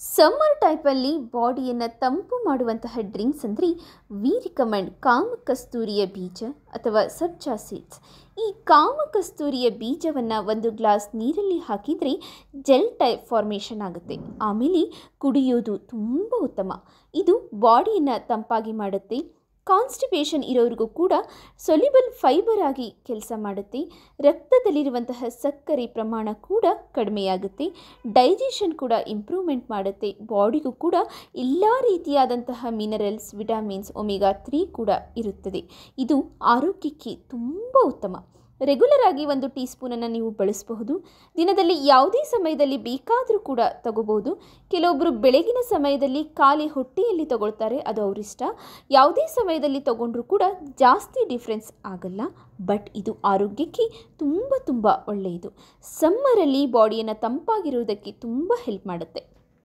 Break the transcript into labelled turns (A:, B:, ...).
A: Summer ಟೈಪಲ್ಲಿ ಬಾಡಿಯನ್ನು ತಂಪು ಮಾಡುವಂತಹ ಡ್ರಿಂಕ್ಸ್ ಅಂದರೆ ವಿ ರಿಕಮೆಂಡ್ ಕಾಮಕಸ್ತೂರಿಯ ಬೀಜ ಅಥವಾ ಸಬ್ಜಾ ಸೀಡ್ಸ್. ಈ ಕಾಮಕಸ್ತೂರಿಯ ಬೀಜವನ್ನು ಒಂದು ಗ್ಲಾಸ್ ನೀರಲ್ಲಿ ಹಾಕಿದರೆ ಜೆಲ್ ಟೈಪ್ ಫಾರ್ಮೇಷನ್ ಆಗುತ್ತೆ. ಆಮೇಲೆ ಕುಡಿಯೋದು ತುಂಬ ಉತ್ತಮ. ಇದು ಬಾಡಿಯನ್ನು ತಂಪಾಗಿ ಮಾಡುತ್ತೆ. ಕಾನ್ಸ್ಟಿಪೇಷನ್ ಇರೋರಿಗೂ ಕೂಡ ಸೊಲ್ಯುಬಲ್ ಫೈಬರ್ ಆಗಿ ಕೆಲಸ ಮಾಡುತ್ತೆ. ರಕ್ತದಲ್ಲಿರುವಂತಹ ಸಕ್ಕರೆ ಪ್ರಮಾಣ ಕೂಡ ಕಡಿಮೆಯಾಗುತ್ತೆ. ಡೈಜೆಷನ್ ಕೂಡ ಇಂಪ್ರೂವ್ಮೆಂಟ್ ಮಾಡುತ್ತೆ. ಬಾಡಿಗೂ ಕೂಡ ಎಲ್ಲ ರೀತಿಯಾದಂತಹ ಮಿನರಲ್ಸ್, ವಿಟಮಿನ್ಸ್, ಒಮೆಗಾ 3 ಕೂಡ ಇರುತ್ತದೆ. ಇದು ಆರೋಗ್ಯಕ್ಕೆ ತುಂಬ ಉತ್ತಮ. ರೆಗ್ಯುಲರ್ ಆಗಿ 1 ಟೀ ಸ್ಪೂನನ್ನು ನೀವು ಬಳಸಬಹುದು. ದಿನದಲ್ಲಿ ಯಾವುದೇ ಸಮಯದಲ್ಲಿ ಬೇಕಾದರೂ ಕೂಡ ತಗೋಬಹುದು. ಕೆಲವೊಬ್ಬರು ಬೆಳಗಿನ ಸಮಯದಲ್ಲಿ ಖಾಲಿ ಹೊಟ್ಟೆಯಲ್ಲಿ ತಗೊಳ್ತಾರೆ, ಅದು ಅವರಿಷ್ಟ. ಯಾವುದೇ ಸಮಯದಲ್ಲಿ ತಗೊಂಡ್ರೂ ಕೂಡ ಜಾಸ್ತಿ ಡಿಫ್ರೆನ್ಸ್ ಆಗಲ್ಲ. ಬಟ್ ಇದು ಆರೋಗ್ಯಕ್ಕೆ ತುಂಬ ಒಳ್ಳೆಯದು. ಸಮ್ಮರಲ್ಲಿ ಬಾಡಿಯನ್ನು ತಂಪಾಗಿರುವುದಕ್ಕೆ ತುಂಬ ಹೆಲ್ಪ್ ಮಾಡುತ್ತೆ.